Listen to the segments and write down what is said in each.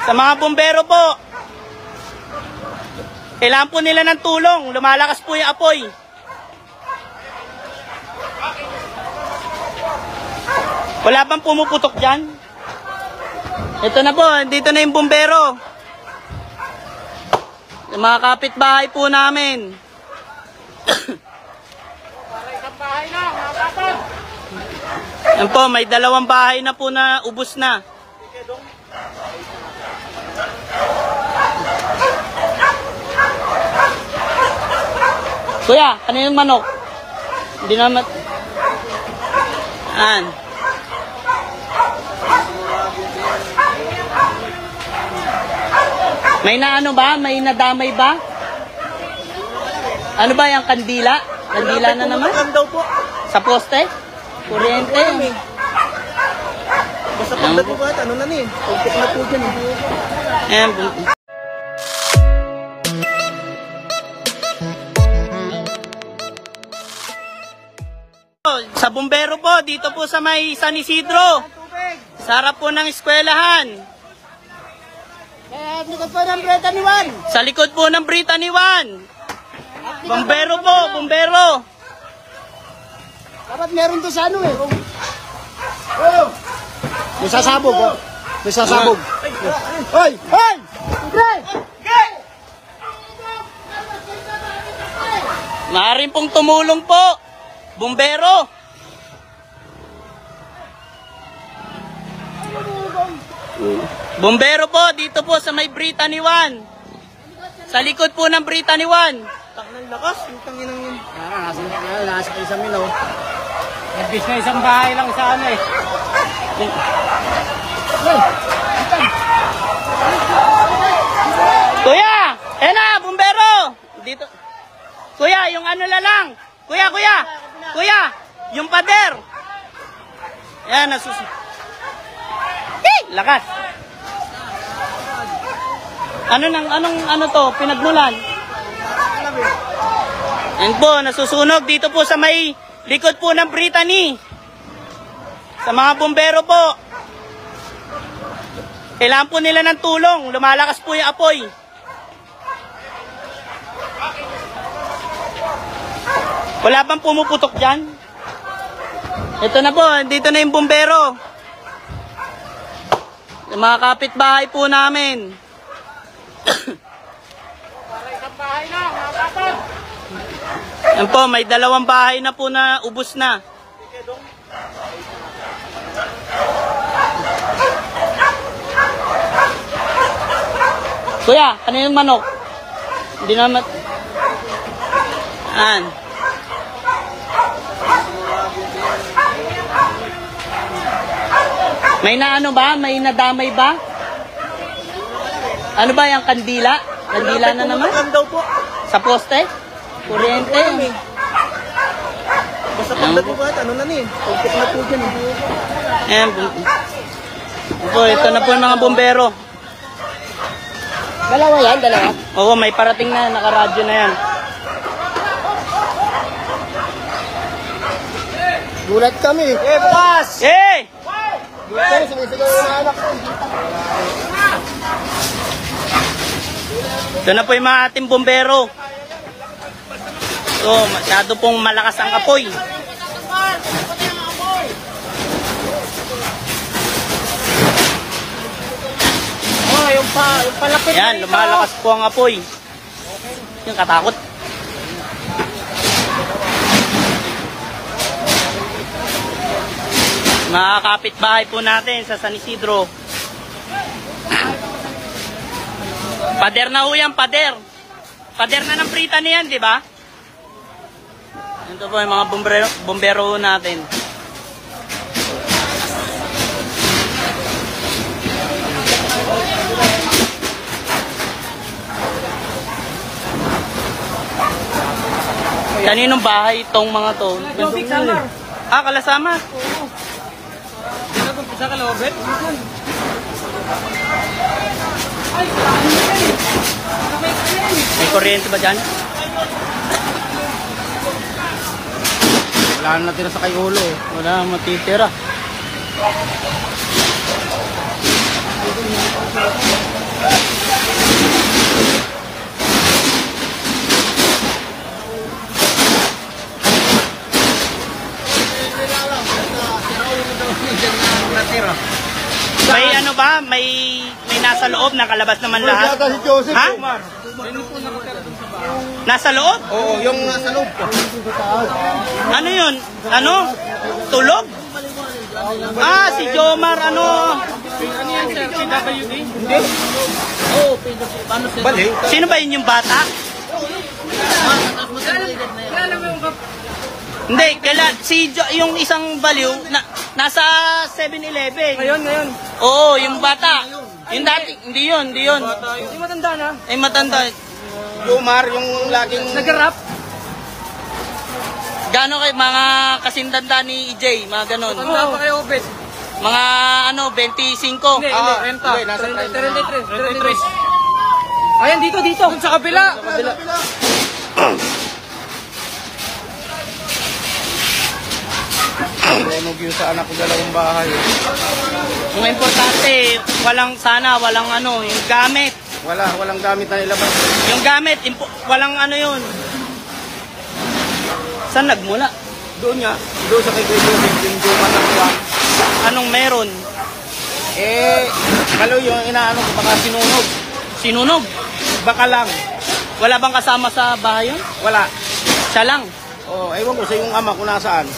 Sa mga bumbero po, kailangan po nila ng tulong. Lumalakas po yung apoy. Wala bang pumuputok dyan? Ito na po, dito na yung bumbero. Yung mga kapitbahay po namin. Yan po, may 2 bahay na po na ubos na. Kuya, ano yung manok? Hindi naman. An. May na ano ba? May nadamay ba? Ano ba yung kandila? Kandila na naman? Sa poste? Kuryente. Basta pagdagugat, ano na ni? Pagkik na po dyan. Ayan. Sa bumbero po, dito po sa may San Isidro. Sa harap po ng eskwelahan. Likod po ng Brittany 1. Sa likod po ng Brittany 1. Bumbero po, bumbero. Dapat meron to sa ano eh. Oh! May sasabog oh. May sasabog. Hoy! Hoy! Maaaring pong tumulong po. Bumbero. Bumbero po, dito po sa may Brittany 1. Sa likod po ng Brittany 1. Taknang lakas, yung tanginang yun. Nasa kayo sa minaw. Nabis na isang bahay lang sa ano eh. Kuya! Eh na, bumbero! Dito. Kuya, yung ano na lang. Kuya! Kuya! Yung pader! Yan, nasusunod. Lakas! Ano to? Pinagmulan? Yan po, nasusunog dito po sa may likod po ng Brittany. Sa mga bumbero po, kailangan po nila ng tulong. Lumalakas po yung apoy. Wala bang pumuputok dyan? Ito na po, dito na yung bumbero. Yung mga kapitbahay po namin. Yan po, may 2 bahay na po na ubos na. Kuya, ano yung manok? Hindi naman. An. May na ano ba? May nadamay ba? Ano ba yung kandila? Kandila na naman? Sa poste? Kuryente. Basta pagdagugat, ano na ni? Pagkik na po dyan. Ayan. Ito na po yung mga bumbero. Dalawa yan, dalawa? Oo, may parating na, nakaradyo na yan. Gulat kami. Eh, bukas! Eh! Gulat kami, sumisigaw yung anak ko. Ito na po yung mga ating bumbero. So, masyado pong malakas ang apoy. Oh, yung palapit. Yan, lumalakas po ang apoy. Yung katakot. Mga kapitbahay po natin sa San Isidro. Pader na ho yan, pader. Pader na ng Brittany yan, di ba? Ito po yung mga bumbero natin. Kaninong bahay itong mga to? Ah, Kalasama. Isa ka lobet? May kuryente ba dyan? Wala na natira sa kay ulo eh. Wala nang matitira. ano ba? May nasa loob, nakalabas naman lahat. Yata si Joseph. Ha? Omar. Nasa loob? Oo, yung nasa loob. Ano yun? Ano? Tulog? Ah, si Jomar, ano? Bali. Sino ba yun yung bata? Hindi, yung isang baliw, nasa 7-Eleven. Ngayon. Oo, yung bata. Yung dati, hindi yun. Yung matanda na. Ay, matanda. Omar, yung laging... Nag-rap. Gano'n kay mga kasintanda ni EJ, mga ganon. Matanda pa kayo, Obed. Mga 25. Renta. Hindi, nasa 33. Ayan, dito. Dun sa kabila. Tunog yun sa anak ko dalawang bahay. Yung importante, walang yung gamit. Walang gamit na nilabas. Yung gamit, walang ano yun. Saan nagmula? Doon nga, doon sa kay Joseph, yung Joma ng buwan. Anong meron? Kalo yung inaano ko, baka sinunog. Sinunog? Baka lang. Wala bang kasama sa bahay yun? Wala. Siya lang. Ewan ko sa yung ama kung nasaan.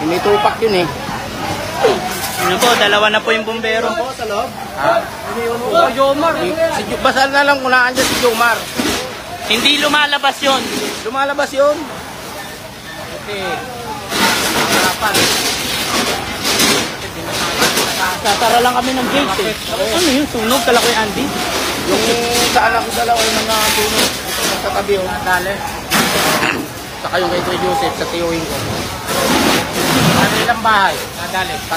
May tupak yun eh. Ano po, dalawa na po yung bumbero. Sa loob? Jomar. Basta na lang kung naandyan si Jomar. Hindi lumalabas yun. Lumalabas yun. Okay. Tatara lang kami ng gate eh. Ano yun? Sunog? Kala ko yung Andy. Yung sa anak ko dalawa yung mga tunog. Sa tabi oh. Dali. Saka yung kay Kuya Joseph sa tiyuhin ko. Ano ilang bahay? Nadali. 3.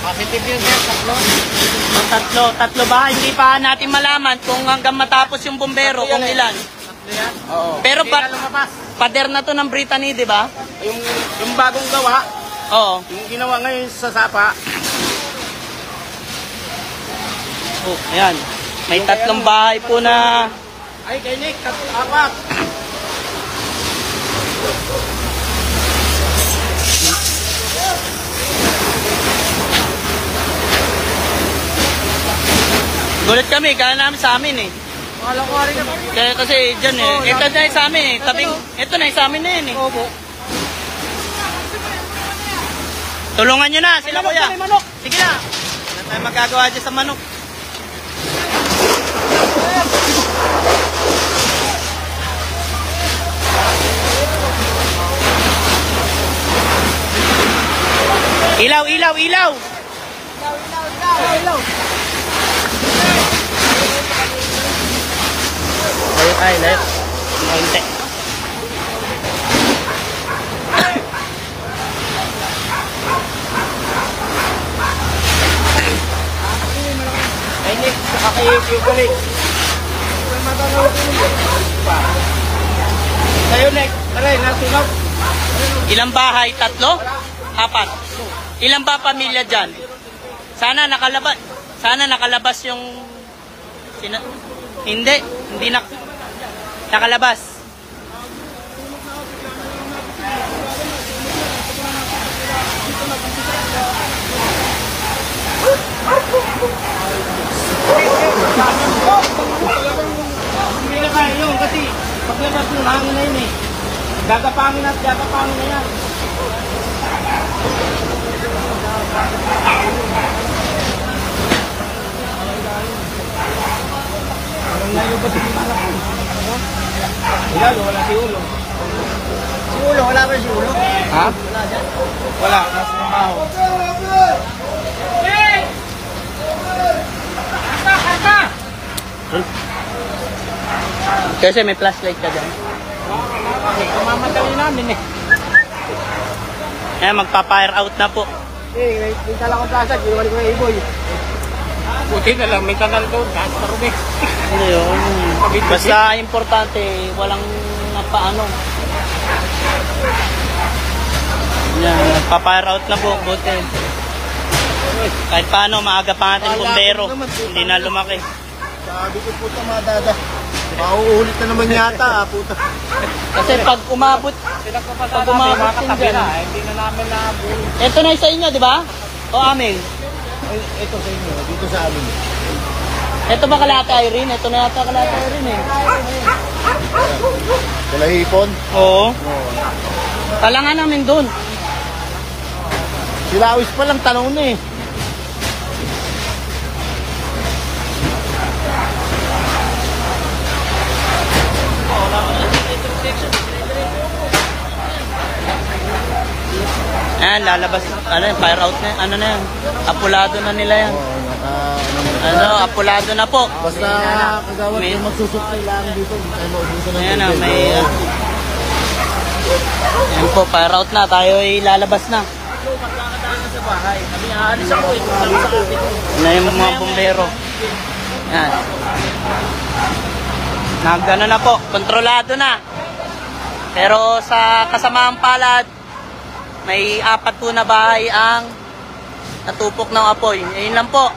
Positive yun, sir. 3. Tatlo ba? Hindi pa natin malaman kung hanggang matapos yung bumbero kung ilan. Oo. Pero Hindi na lumabas. pader na to ng Brittany, di ba? Yung bagong gawa, Oo. yung ginawa ngayon sa Sapa, Oh, ayan. May 3 bahay po na... ay kay Nick, 4. Gulat kami, kaya namin sa amin eh. Akala ko rin na. Kaya kasi dyan eh. Oo, Ito na yung sa amin eh. Ito na yung sa amin na yun eh. Opo. Tulungan nyo na sila kuya. May manok. Sige na. Wala tayong magagawa dyan sa manok. Ilaw, ilaw, ilaw. Layo, layo. Konti. Ay Nick, saka kay Kuya. Sa'yo Nick, aray, nasunog. Ilang bahay? 3? 4. Ilang ba pamilya dyan? Sana nakalabas yung... Hindi nakalabas. Hindi na kaya yun kasi paglabas ng hangin na yun eh. Gagapangin na yan. Wala si Ulo. Wala ba si Ulo? Ha? Wala, nasa trabaho. Kasi may flashlight ka dyan. Kumamadali namin eh. Ayan, magpa-fire out na po. May kala ko plaza, ginawa ko na iboy. Buti na lang, may kanal doon, kahit marumi. Hindi yun. Basta importante, walang napaano. Yan, magpa-fire out na po. Buti. Kahit paano, maaga pa natin bumbero. Hindi na lumaki. Sabi ko po ito madada. Mauulit na naman yata, puta. Kasi pag umabot, Pinagpapasada Pag umabot mga din katabi dyan. na, hindi na namin nabuo. ito na yung sa inyo, di ba? O amin. Ito sa inyo, dito sa amin. Ito ba kalata Irene? Ito na yata kalata Irene eh. Sila hipon. Oo. Talangan namin dun. Sila awis pa lang, tanong na eh. Ayan, lalabas. Ano yung fire out na yan? Ano na yan? Apulado na nila yan. Apulado na po. Basta kagawad May- yung magsusuktay lang dito. Hindi tayo maubusan ng Ayan na, tubig. may... Ayan po, fire out na. Tayo ay lalabas na. Na yung mga bumbero. Ayan. Nagano na po, kontrolado na. Pero sa kasamaang palad, may 4 po na bahay ang natupok ng apoy. Ayun lang po.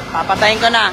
Papatayin ko na.